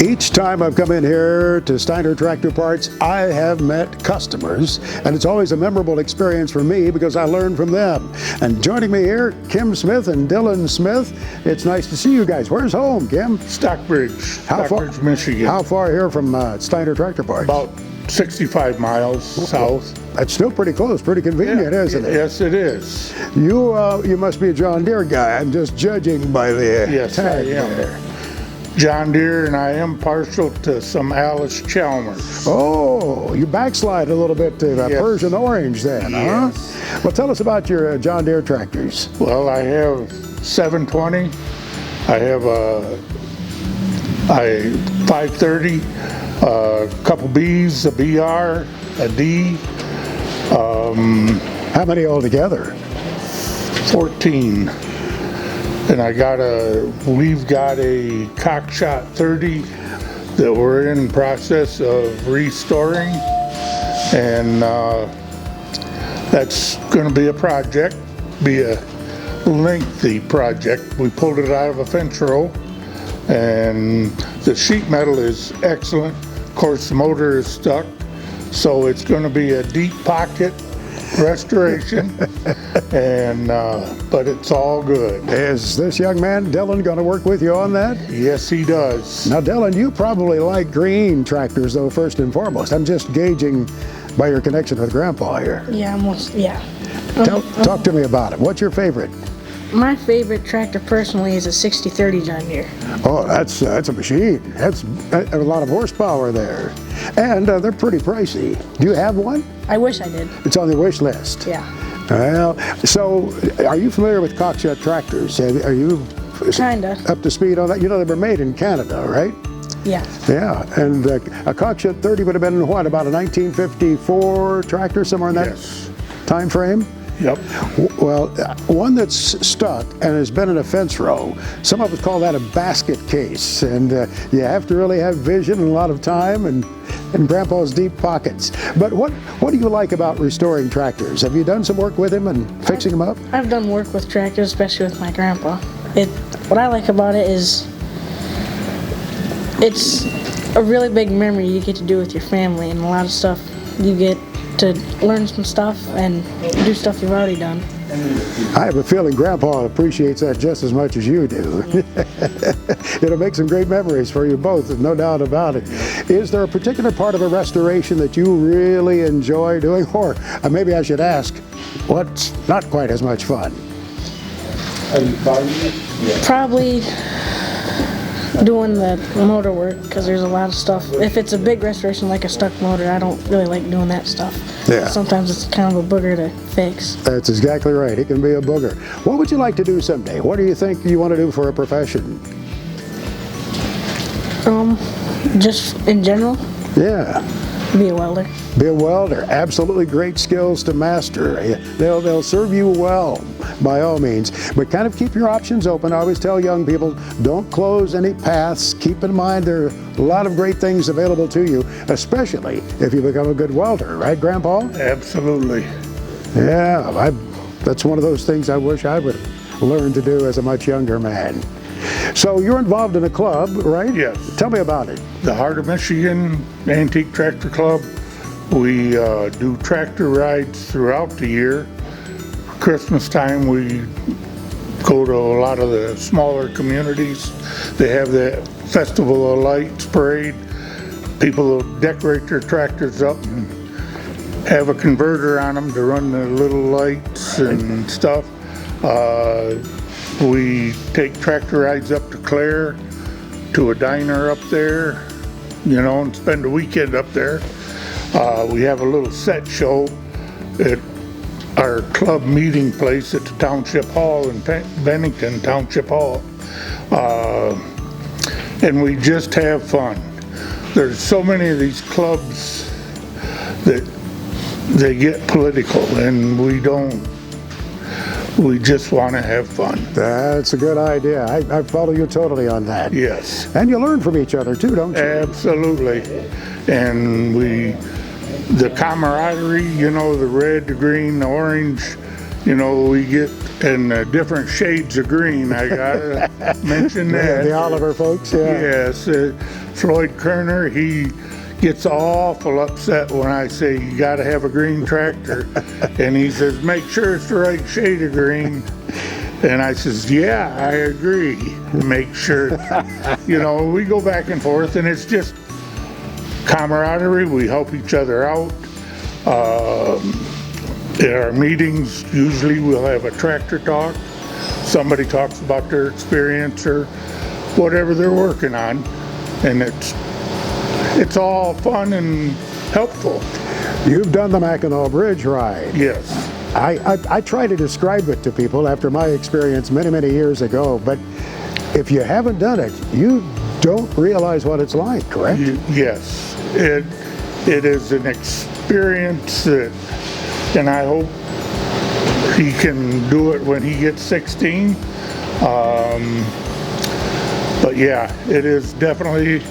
Each time I've come in here to Steiner Tractor Parts, I have met customers, and it's always a memorable experience for me because I learn from them. And joining me here, Kim Smith and Dylan Smith. It's nice to see you guys. Where's home, Kim? Stockbridge, Michigan. How far here from Steiner Tractor Parts? About 65 miles south. That's still pretty close, pretty convenient, isn't it? Yes, it is. You must be a John Deere guy. I'm just judging by the Yes, tag I am. there. John Deere, and I am partial to some Alice Chalmers. Oh, you backslide a little bit to Yes. Persian orange then, Yes. huh? Well, tell us about your John Deere tractors. Well, I have 720. I have a 530, a couple Bs, a BR, a D. How many altogether? 14. And we've got a Cockshot 30 that we're in process of restoring, and that's going to be a project, be a lengthy project. We pulled it out of a fence row, and the sheet metal is excellent. Of course, the motor is stuck, so it's going to be a deep pocket restoration, and but it's all good. Is this young man, Dylan, going to work with you on that? Yes, he does. Now, Dylan, you probably like green tractors, though, first and foremost. I'm just gauging by your connection with Grandpa here. Yeah. Talk to me about it. What's your favorite? My favorite tractor personally is a 6030 John Deere. Oh, that's a machine. That's a lot of horsepower there. And they're pretty pricey. Do you have one? I wish I did. It's on the wish list. Yeah. Well, so are you familiar with Cockshot tractors? Are you Kinda. up to speed on that? You know, they were made in Canada, right? Yeah. Yeah, and a Cockshot 30 would have been what, about a 1954 tractor, somewhere in that Yes. time frame? Yep. Well, one that's stuck and has been in a fence row, some of us call that a basket case, and you have to really have vision and a lot of time and Grandpa's deep pockets. But what do you like about restoring tractors? Have you done some work with him and fixing them up? I've done work with tractors, especially with my grandpa. What I like about it is it's a really big memory you get to do with your family, and a lot of stuff you get to learn some stuff and do stuff you've already done. I have a feeling Grandpa appreciates that just as much as you do. It'll make some great memories for you both, no doubt about it. Is there a particular part of a restoration that you really enjoy doing? Or maybe I should ask, what's not quite as much fun? Probably doing the motor work, because there's a lot of stuff. If it's a big restoration like a stuck motor, I don't really like doing that stuff. Yeah. Sometimes it's kind of a booger to fix. That's exactly right. It can be a booger. What would you like to do someday? What do you think you want to do for a profession? Just in general, Yeah. be a welder. Be a welder. Absolutely great skills to master. They'll serve you well, by all means. But kind of keep your options open. I always tell young people, don't close any paths. Keep in mind there are a lot of great things available to you, especially if you become a good welder. Right, Grandpa? Absolutely. Yeah, that's one of those things I wish I would learn to do as a much younger man. So you're involved in a club, right? Yes. Tell me about it. The Heart of Michigan Antique Tractor Club. We do tractor rides throughout the year. Christmas time, we go to a lot of the smaller communities. They have the Festival of Lights parade. People will decorate their tractors up and have a converter on them to run the little lights and stuff. We take tractor rides up to Clare, to a diner up there, and spend a weekend up there. We have a little set show at our club meeting place at the Township Hall in Bennington Township Hall. And we just have fun. There's so many of these clubs that they get political, and we don't. We just want to have fun. That's a good idea. I follow you totally on that. Yes. And you learn from each other too, don't you? Absolutely. And the camaraderie, the red, the green, the orange, You know, we get in different shades of green. I gotta mention that. The Oliver folks, yeah. Yes, Floyd Kerner, he gets awful upset when I say you gotta have a green tractor. And he says, make sure it's the right shade of green. And I says, yeah, I agree. Make sure, you know, we go back and forth, and it's just camaraderie. We help each other out. At our meetings, usually we'll have a tractor talk. Somebody talks about their experience or whatever they're working on, and it's all fun and helpful. You've done the Mackinac Bridge ride. Yes. I try to describe it to people after my experience many, many years ago, but if you haven't done it, you don't realize what it's like, correct? Yes. It is an experience that, and I hope he can do it when he gets 16. But yeah, it is definitely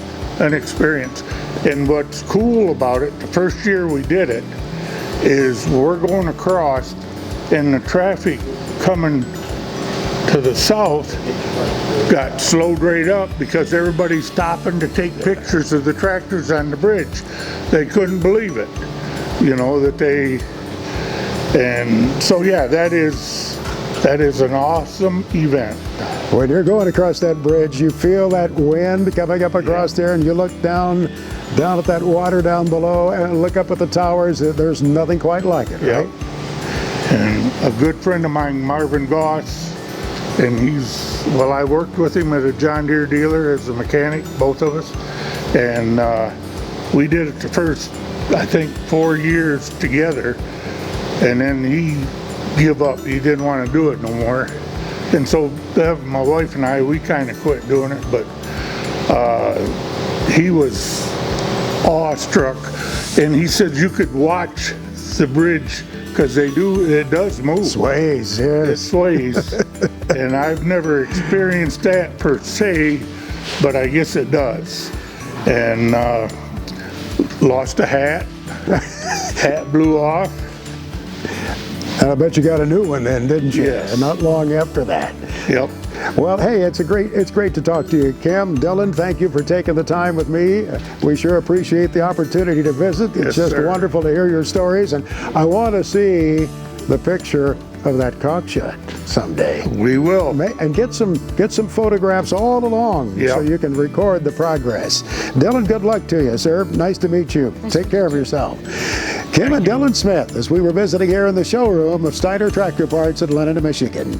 an experience. And what's cool about it, the first year we did it, is we're going across, and the traffic coming to the south got slowed right up because everybody's stopping to take pictures of the tractors on the bridge. They couldn't believe it, you know, that they. And so yeah, that is an awesome event. When you're going across that bridge, you feel that wind coming up across there, and you look down at that water down below and look up at the towers. There's nothing quite like it, right? And a good friend of mine, Marvin Goss, and I worked with him at a John Deere dealer as a mechanic, both of us, and we did it the first, I think, 4 years together. And then he gave up. He didn't want to do it no more. And so my wife and I, we kind of quit doing it, but he was awestruck. And he said you could watch the bridge because it does move. Sways, yes. It sways. And I've never experienced that per se, but I guess it does. And lost a hat. Hat blew off. And I bet you got a new one then, didn't you? Yes. Not long after that. Yep. Well, hey, it's great to talk to you, Kim. Dylan, thank you for taking the time with me. We sure appreciate the opportunity to visit. It's just wonderful to hear your stories, and I want to see the picture of that cock shed someday. We will. And get some photographs all along so you can record the progress. Dylan, good luck to you, sir. Nice to meet you. Take care of yourself. Kim and Dylan Smith, as we were visiting here in the showroom of Steiner Tractor Parts in Lennon, Michigan.